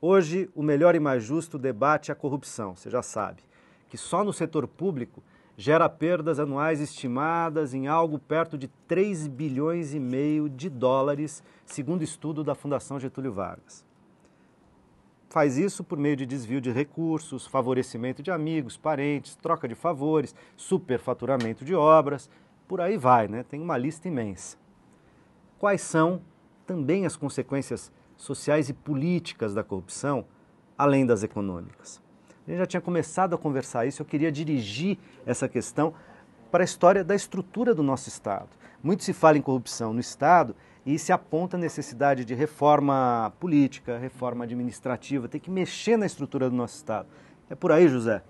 Hoje, o melhor e mais justo debate é a corrupção, você já sabe, que só no setor público gera perdas anuais estimadas em algo perto de 3 bilhões e meio de dólares, segundo estudo da Fundação Getúlio Vargas. Faz isso por meio de desvio de recursos, favorecimento de amigos, parentes, troca de favores, superfaturamento de obras, por aí vai, né? Tem uma lista imensa. Quais são também as consequências sociais e políticas da corrupção, além das econômicas? A gente já tinha começado a conversar isso, eu queria dirigir essa questão para a história da estrutura do nosso Estado. Muito se fala em corrupção no Estado e se aponta a necessidade de reforma política, reforma administrativa, tem que mexer na estrutura do nosso Estado. É por aí, José?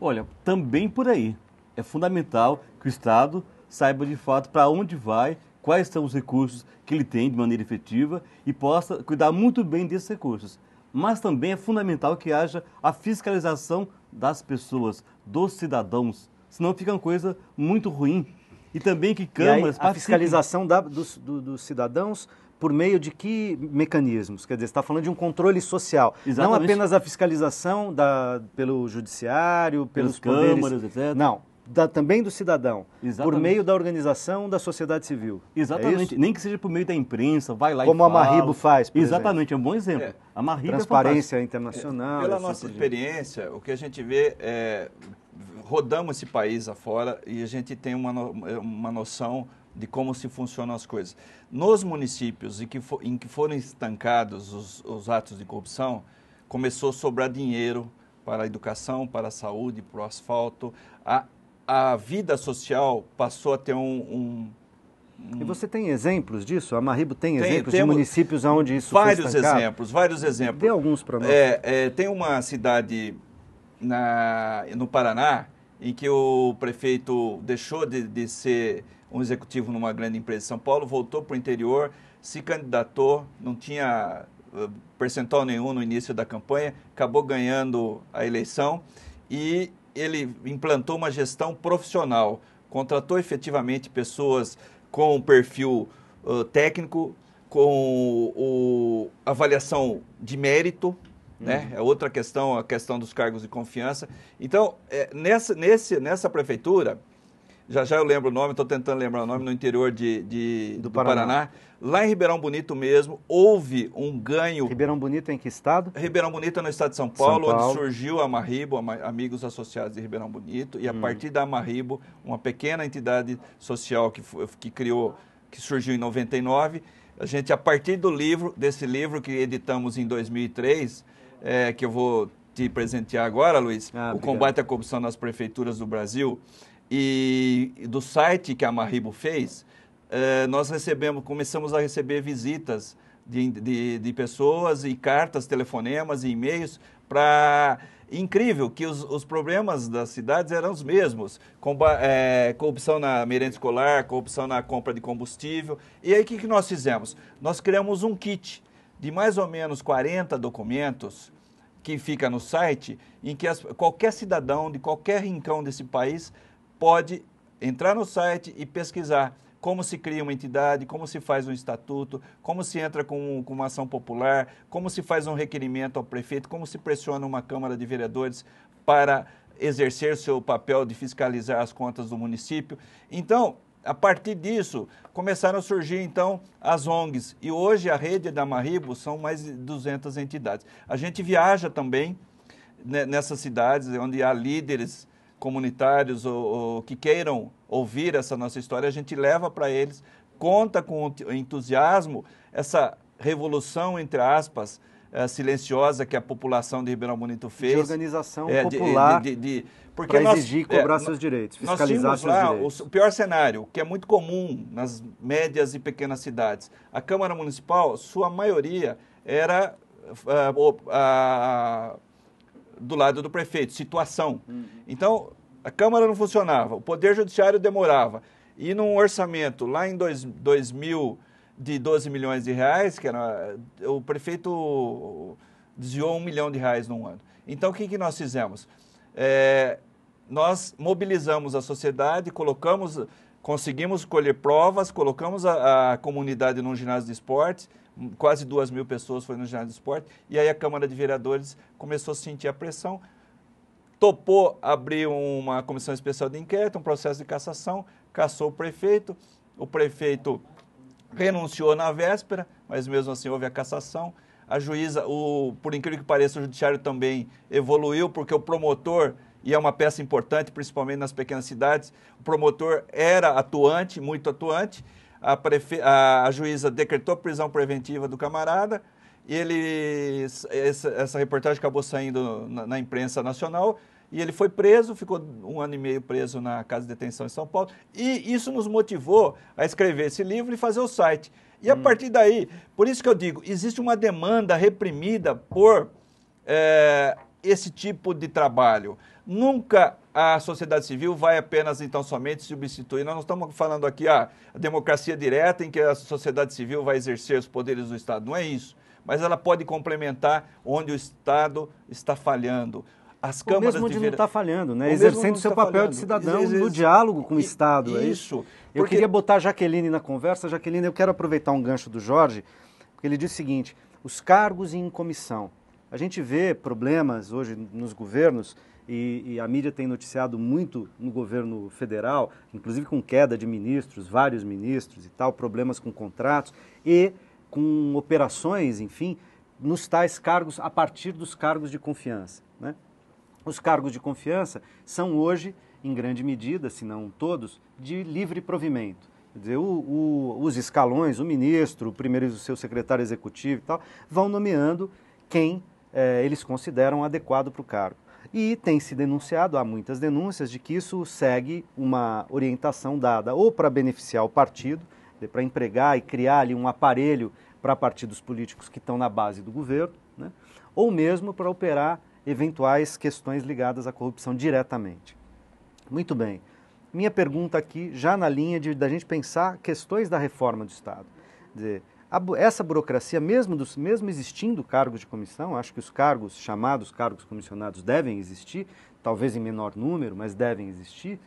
Olha, também por aí. É fundamental que o Estado saiba de fato para onde vai, quais são os recursos que ele tem de maneira efetiva e possa cuidar muito bem desses recursos. Mas também é fundamental que haja a fiscalização das pessoas, dos cidadãos, senão fica uma coisa muito ruim. E também que câmaras participem. A fiscalização dos cidadãos por meio de que mecanismos? Quer dizer, você está falando de um controle social. Exatamente. Não apenas a fiscalização pelo judiciário, pelos câmaras, etc. Não. Também do cidadão, exatamente, por meio da organização da sociedade civil. Exatamente, nem que seja por meio da imprensa, vai lá como e fala. Como a Marribo faz, por exatamente, exemplo. É um bom exemplo. A Marribo Transparência internacional. Pela nossa experiência, o que a gente vê rodamos esse país afora e a gente tem uma noção de como se funcionam as coisas. Nos municípios em que foram estancados os atos de corrupção, começou a sobrar dinheiro para a educação, para a saúde, para o asfalto. A vida social passou a ter E você tem exemplos disso? A Marribo tem exemplos de municípios onde isso vários foi estancado? Vários exemplos. Dê alguns para nós. Tem uma cidade no Paraná em que o prefeito deixou de ser um executivo numa grande empresa de São Paulo, voltou para o interior, se candidatou, não tinha percentual nenhum no início da campanha, acabou ganhando a eleição e ele implantou uma gestão profissional, contratou efetivamente pessoas com perfil técnico, com avaliação de mérito, né? É outra questão, a questão dos cargos de confiança. Então, nessa prefeitura, já eu lembro o nome, estou tentando lembrar o nome, no interior do Paraná. Lá em Ribeirão Bonito mesmo, houve um ganho... Ribeirão Bonito em que estado? Ribeirão Bonito é no estado de São Paulo, onde surgiu a Marribo, Amigos Associados de Ribeirão Bonito, e a partir da Marribo, uma pequena entidade social que surgiu em 99, a gente, a partir desse livro que editamos em 2003, que eu vou te presentear agora, Luiz, O Combate à Corrupção nas Prefeituras do Brasil, e do site que a Marribo fez, nós começamos a receber visitas de pessoas e cartas, telefonemas e e-mails para... Incrível que os problemas das cidades eram os mesmos, corrupção na merenda escolar, corrupção na compra de combustível. E aí o que nós fizemos? Nós criamos um kit de mais ou menos 40 documentos que fica no site, em que qualquer cidadão de qualquer rincão desse país pode entrar no site e pesquisar como se cria uma entidade, como se faz um estatuto, como se entra com uma ação popular, como se faz um requerimento ao prefeito, como se pressiona uma Câmara de Vereadores para exercer seu papel de fiscalizar as contas do município. Então, a partir disso, começaram a surgir, então, as ONGs. E hoje a rede da Marribo são mais de 200 entidades. A gente viaja também nessas cidades onde há líderes comunitários ou que queiram ouvir essa nossa história, a gente leva para eles, conta com entusiasmo essa revolução, entre aspas, silenciosa que a população de Ribeirão Bonito fez. De organização popular para exigir e cobrar seus direitos, fiscalizar seus direitos. O pior cenário, que é muito comum nas médias e pequenas cidades. A Câmara Municipal, sua maioria, era do lado do prefeito, situação. Então, a Câmara não funcionava, o Poder Judiciário demorava. E num orçamento, lá em 2000, de 12 milhões de reais, o prefeito desviou R$1 milhão num ano. Então, o que nós fizemos? Nós mobilizamos a sociedade, colocamos conseguimos colher provas, colocamos a comunidade num ginásio de esportes, quase 2.000 pessoas foram no ginásio de esporte, e aí a Câmara de Vereadores começou a sentir a pressão, topou abrir uma comissão especial de inquérito, um processo de cassação, cassou o prefeito renunciou na véspera, mas mesmo assim houve a cassação. A juíza, por incrível que pareça, o judiciário também evoluiu, porque o promotor, e é uma peça importante, principalmente nas pequenas cidades, o promotor era atuante, muito atuante, a juíza decretou prisão preventiva do camarada, essa reportagem acabou saindo na imprensa nacional, e ele foi preso, ficou 1 ano e meio preso na casa de detenção em São Paulo, e isso nos motivou a escrever esse livro e fazer o site. E a partir daí, por isso que eu digo, existe uma demanda reprimida por esse tipo de trabalho. Nunca a sociedade civil vai apenas, então, somente substituir. Nós não estamos falando aqui a democracia direta em que a sociedade civil vai exercer os poderes do Estado. Não é isso. Mas ela pode complementar onde o Estado está falhando. As câmaras mesmo onde de não está falhando, né? Exercendo seu papel de cidadão no diálogo com o Estado. Isso. Eu queria botar a Jaqueline na conversa. Jaqueline, eu quero aproveitar um gancho do Jorge, porque ele diz o seguinte, os cargos em comissão. A gente vê problemas hoje nos governos, e a mídia tem noticiado muito no governo federal, inclusive com queda de ministros, vários ministros e tal, problemas com contratos e com operações, enfim, nos tais cargos, a partir dos cargos de confiança, né? Os cargos de confiança são hoje, em grande medida, se não todos, de livre provimento. Quer dizer, os escalões, o ministro, o primeiro e o seu secretário executivo e tal, vão nomeando quem eles consideram adequado para o cargo. E tem se denunciado, há muitas denúncias, de que isso segue uma orientação dada ou para beneficiar o partido, para empregar e criar ali um aparelho para partidos políticos que estão na base do governo, né? Ou mesmo para operar eventuais questões ligadas à corrupção diretamente. Muito bem. Minha pergunta aqui, já na linha da gente pensar questões da reforma do Estado. Quer dizer, essa burocracia, mesmo existindo cargos de comissão, acho que os cargos chamados cargos comissionados devem existir, talvez em menor número, mas devem existir,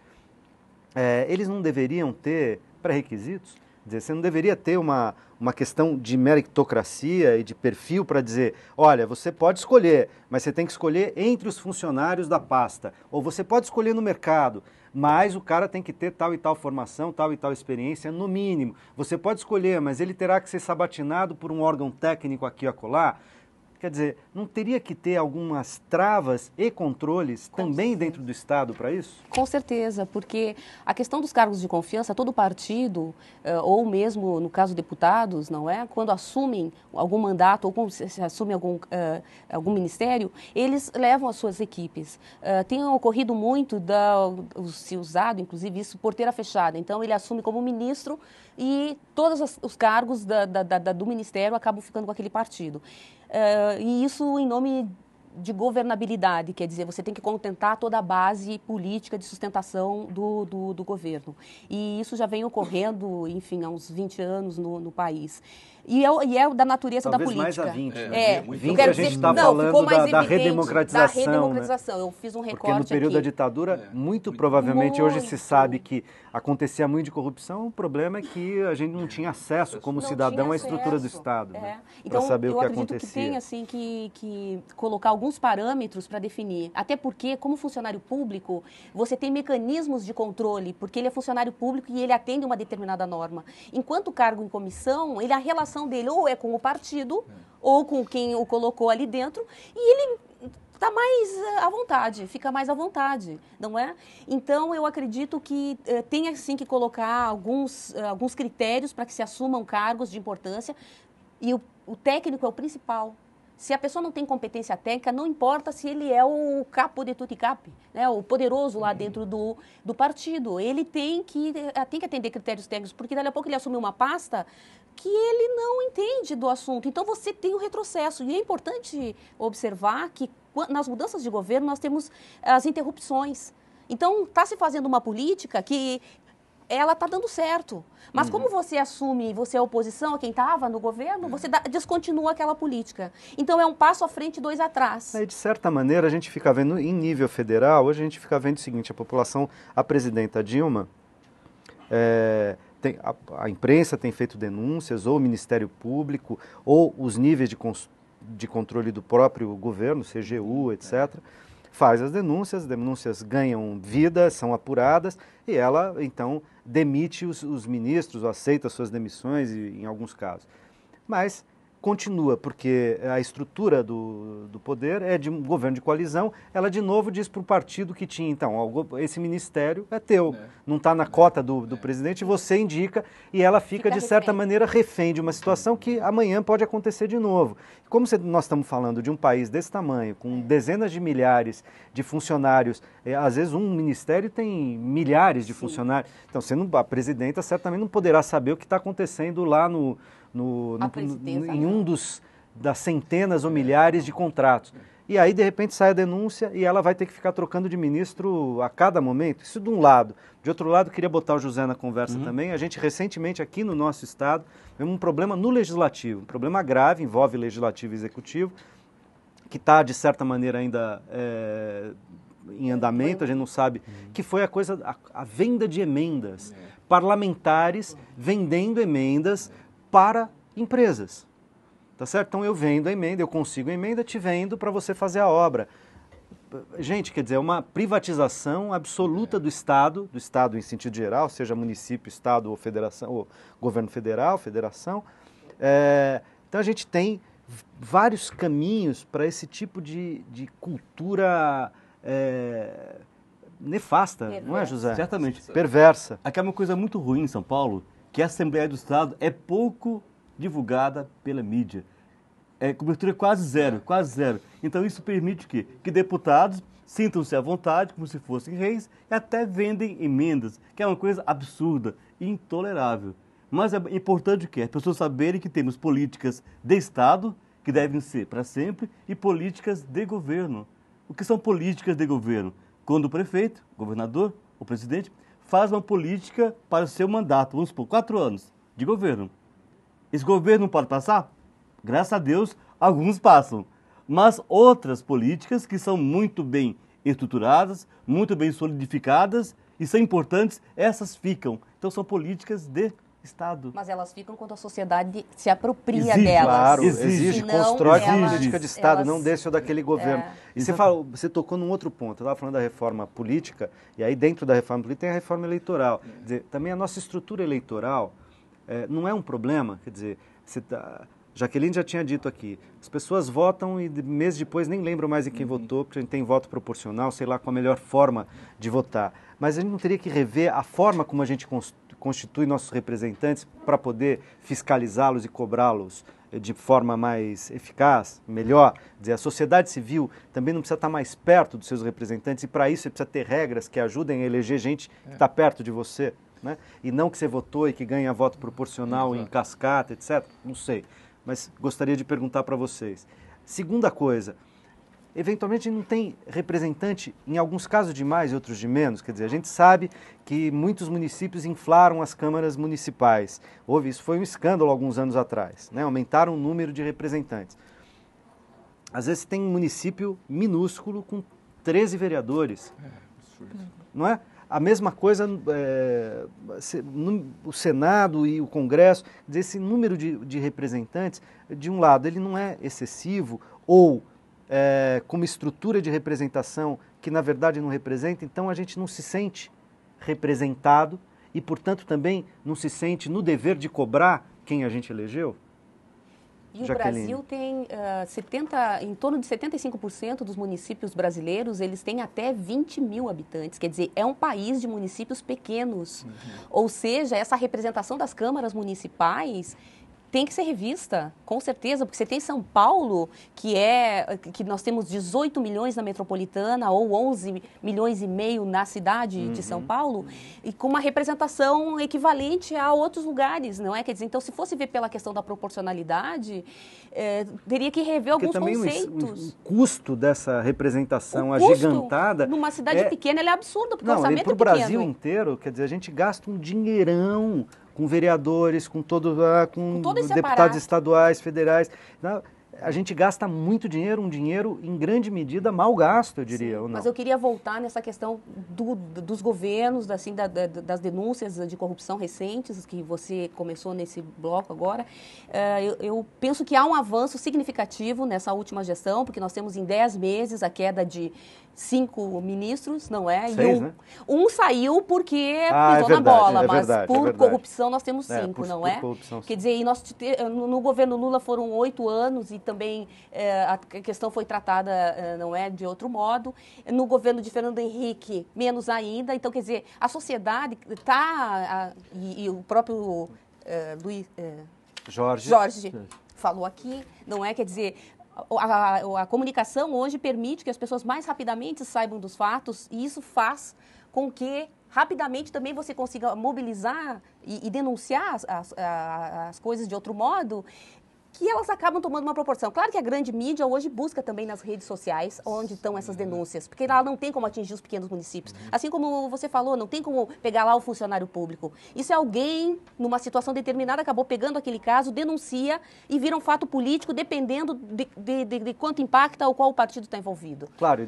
eles não deveriam ter pré-requisitos? Quer dizer, você não deveria ter uma questão de meritocracia e de perfil para dizer, olha, você pode escolher, mas você tem que escolher entre os funcionários da pasta. Ou você pode escolher no mercado, mas o cara tem que ter tal e tal formação, tal e tal experiência, no mínimo. Você pode escolher, mas ele terá que ser sabatinado por um órgão técnico aqui e acolá. Quer dizer, não teria que ter algumas travas e controles também dentro do Estado para isso? Com certeza, porque a questão dos cargos de confiança, todo partido, ou mesmo no caso deputados, não é? Quando assumem algum mandato ou quando se assume algum ministério, eles levam as suas equipes. Tem ocorrido muito, se usado inclusive isso, porteira fechada. Então ele assume como ministro e todos os cargos do ministério acabam ficando com aquele partido. E isso em nome de governabilidade, quer dizer, você tem que contentar toda a base política de sustentação do governo. E isso já vem ocorrendo, enfim, há uns 20 anos no país. E é da natureza talvez da política. Mais a 20, né? 20 a gente está falando da redemocratização. Da redemocratização, né? Eu fiz um recorte porque no período da ditadura, muito provavelmente, hoje se sabe que acontecia muito de corrupção, o problema é que a gente não tinha acesso como cidadão à estrutura do Estado, né? Então, para saber o que acredito acontecia. Que tem assim, que colocar alguns parâmetros para definir, até porque, como funcionário público, você tem mecanismos de controle, porque ele é funcionário público e ele atende uma determinada norma. Enquanto o cargo em comissão, a relação dele ou é com o partido ou com quem o colocou ali dentro e ele está mais à vontade, fica mais à vontade, não é? Então, eu acredito que tem, assim, que colocar alguns critérios para que se assumam cargos de importância e o técnico é o principal. Se a pessoa não tem competência técnica, não importa se ele é o capo de tutti capi, né? O poderoso lá dentro do partido. Ele tem que atender critérios técnicos, porque daqui a pouco ele assume uma pasta que ele não entende do assunto. Então, você tem um retrocesso. E é importante observar que nas mudanças de governo nós temos as interrupções. Então, está se fazendo uma política que ela está dando certo. Mas como você assume, você é oposição a quem estava no governo, você descontinua aquela política. Então, é um passo à frente e 2 atrás. De certa maneira, a gente fica vendo, em nível federal, hoje a gente fica vendo o seguinte, a presidenta Dilma, A imprensa tem feito denúncias, ou o Ministério Público, ou os níveis de controle do próprio governo, CGU, etc., faz as denúncias ganham vida, são apuradas, e ela, então, demite os ministros, ou aceita suas demissões, em alguns casos. Mas continua, porque a estrutura do poder é de um governo de coalizão, ela de novo diz para o partido que tinha, então, esse ministério é teu, não está na cota do presidente, você indica, e ela fica de certa maneira, refém de uma situação que amanhã pode acontecer de novo. Como nós estamos falando de um país desse tamanho, com dezenas de milhares de funcionários, às vezes um ministério tem milhares de funcionários, então a presidenta certamente não poderá saber o que está acontecendo lá em um das centenas ou milhares de contratos. E aí, de repente, sai a denúncia e ela vai ter que ficar trocando de ministro a cada momento. Isso de um lado. De outro lado, queria botar o José na conversa também. A gente, recentemente, aqui no nosso estado, teve um problema no legislativo, um problema grave, envolve legislativo e executivo, que está, de certa maneira, ainda em andamento, a gente não sabe, que foi a venda de emendas. Parlamentares vendendo emendas para empresas, tá certo? Então eu vendo a emenda, eu consigo a emenda, te vendo para você fazer a obra. Gente, quer dizer, é uma privatização absoluta do Estado em sentido geral, seja município, Estado ou federação, ou governo federal, federação. Então a gente tem vários caminhos para esse tipo de cultura nefasta, perversa. Não é, José? Certamente. Perversa. Aqui é uma coisa muito ruim em São Paulo, que a Assembleia do Estado é pouco divulgada pela mídia. Cobertura quase zero. Então isso permite que deputados sintam-se à vontade, como se fossem reis, e até vendem emendas, que é uma coisa absurda e intolerável. Mas é importante as pessoas saberem que temos políticas de Estado, que devem ser para sempre, e políticas de governo. O que são políticas de governo? Quando o prefeito, o governador, o presidente, faz uma política para o seu mandato, vamos supor, 4 anos de governo. Esse governo não pode passar? Graças a Deus, alguns passam. Mas outras políticas que são muito bem estruturadas, muito bem solidificadas e são importantes, essas ficam. Então são políticas de Estado. Mas elas ficam quando a sociedade se apropria delas. Claro, exige, constrói uma política de Estado, não desse ou daquele governo. E você tocou num outro ponto, eu estava falando da reforma política, e aí dentro da reforma política tem a reforma eleitoral. Quer dizer, também a nossa estrutura eleitoral não é um problema, quer dizer, Jaqueline já tinha dito aqui, as pessoas votam e meses depois nem lembram mais em quem votou, porque a gente tem voto proporcional, sei lá qual a melhor forma de votar. Mas a gente não teria que rever a forma como a gente constitui nossos representantes para poder fiscalizá-los e cobrá-los de forma mais eficaz, melhor. Quer dizer, a sociedade civil também não precisa estar mais perto dos seus representantes e para isso você precisa ter regras que ajudem a eleger gente que está perto de você, né? E não que você votou e que ganha voto proporcional em cascata, etc. Não sei, mas gostaria de perguntar para vocês. Segunda coisa, eventualmente não tem representante, em alguns casos de mais e outros de menos, quer dizer, a gente sabe que muitos municípios inflaram as câmaras municipais. Isso foi um escândalo alguns anos atrás, né? Aumentaram o número de representantes. Às vezes tem um município minúsculo com 13 vereadores, não é? A mesma coisa, o Senado e o Congresso, esse número de representantes, de um lado, ele não é excessivo ou com uma estrutura de representação que, na verdade, não representa, então a gente não se sente representado e, portanto, também não se sente no dever de cobrar quem a gente elegeu? E Jaqueline. O Brasil tem em torno de 75% dos municípios brasileiros, eles têm até 20 mil habitantes. Quer dizer, é um país de municípios pequenos. Ou seja, essa representação das câmaras municipais tem que ser revista, com certeza, porque você tem São Paulo, que nós temos 18 milhões na metropolitana ou 11 milhões e meio na cidade de São Paulo, e com uma representação equivalente a outros lugares, não é? Quer dizer, então, se fosse ver pela questão da proporcionalidade, teria que rever porque alguns conceitos. O custo dessa representação agigantada... numa cidade pequena, ele é absurdo, porque o orçamento é pequeno. Para o Brasil inteiro, quer dizer, a gente gasta um dinheirão com vereadores, com deputados estaduais, federais. a gente gasta muito dinheiro, um dinheiro em grande medida mal gasto, eu diria. Sim, ou não? Mas eu queria voltar nessa questão dos governos, assim, das denúncias de corrupção recentes, que você começou nesse bloco agora. Eu penso que há um avanço significativo nessa última gestão, porque nós temos em 10 meses a queda de 5 ministros, não é? 6, né? Um saiu porque pisou na bola, mas por corrupção nós temos 5, não é? Quer dizer, e no governo Lula foram 8 anos e também a questão foi tratada, não é, de outro modo. No governo de Fernando Henrique, menos ainda. Então, quer dizer, a sociedade está, e o próprio Jorge falou aqui, não é? Quer dizer, a comunicação hoje permite que as pessoas mais rapidamente saibam dos fatos e isso faz com que rapidamente também você consiga mobilizar e denunciar as coisas de outro modo, que elas acabam tomando uma proporção. Claro que a grande mídia hoje busca também nas redes sociais onde estão essas denúncias, porque ela não tem como atingir os pequenos municípios. Assim como você falou, não tem como pegar lá o funcionário público. Isso é alguém, numa situação determinada, acabou pegando aquele caso, denuncia e vira um fato político, dependendo de quanto impacta ou qual o partido está envolvido. Claro, e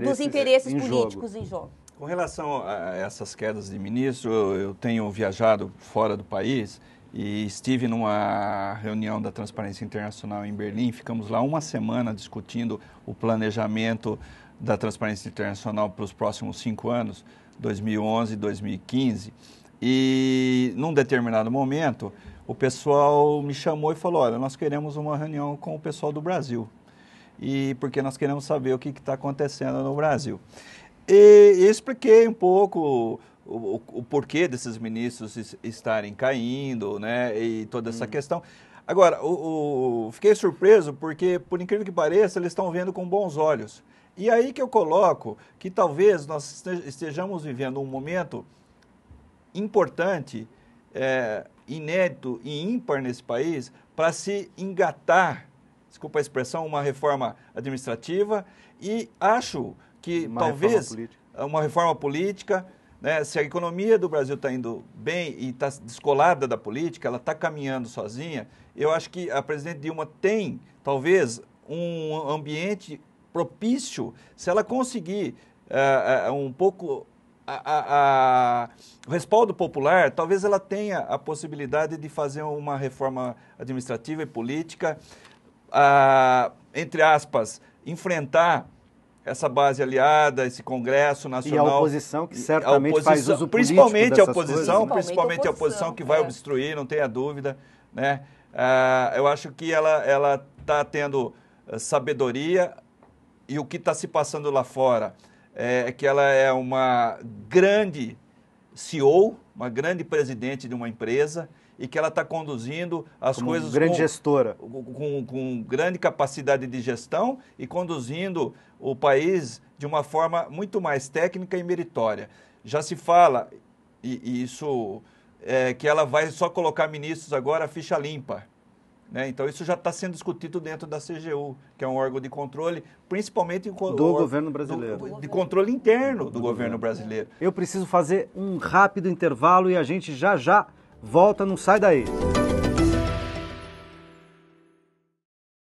dos interesses políticos em jogo. Com relação a essas quedas de ministro, eu tenho viajado fora do país e estive numa reunião da Transparência Internacional em Berlim. Ficamos lá uma semana discutindo o planejamento da Transparência Internacional para os próximos 5 anos, 2011 e 2015. E, num determinado momento, o pessoal me chamou e falou, olha, nós queremos uma reunião com o pessoal do Brasil, porque nós queremos saber o que está acontecendo no Brasil. E expliquei um pouco o porquê desses ministros estarem caindo, né, e toda essa questão. Agora, fiquei surpreso porque, por incrível que pareça, eles estão vendo com bons olhos. E aí que eu coloco que talvez nós estejamos vivendo um momento importante, inédito e ímpar nesse país, para se engatar, desculpa a expressão, uma reforma administrativa e acho que talvez uma reforma política, né, se a economia do Brasil está indo bem e está descolada da política, ela está caminhando sozinha, eu acho que a presidente Dilma tem, talvez, um ambiente propício, se ela conseguir um pouco o respaldo popular, talvez ela tenha a possibilidade de fazer uma reforma administrativa e política, entre aspas, enfrentar essa base aliada, esse Congresso Nacional. E a oposição, que certamente faz uso político principalmente a oposição que vai obstruir, não tenha dúvida, né? Eu acho que ela está tendo sabedoria e o que está se passando lá fora é que ela é uma grande CEO, uma grande presidente de uma empresa e que ela está conduzindo as coisas gestora. Com grande capacidade de gestão e conduzindo o país de uma forma muito mais técnica e meritória. Já se fala, e isso que ela vai só colocar ministros agora ficha limpa, né? Então isso já está sendo discutido dentro da CGU, que é um órgão de controle, principalmente do governo brasileiro. De controle interno do governo brasileiro. Eu preciso fazer um rápido intervalo e a gente já volta, não sai daí.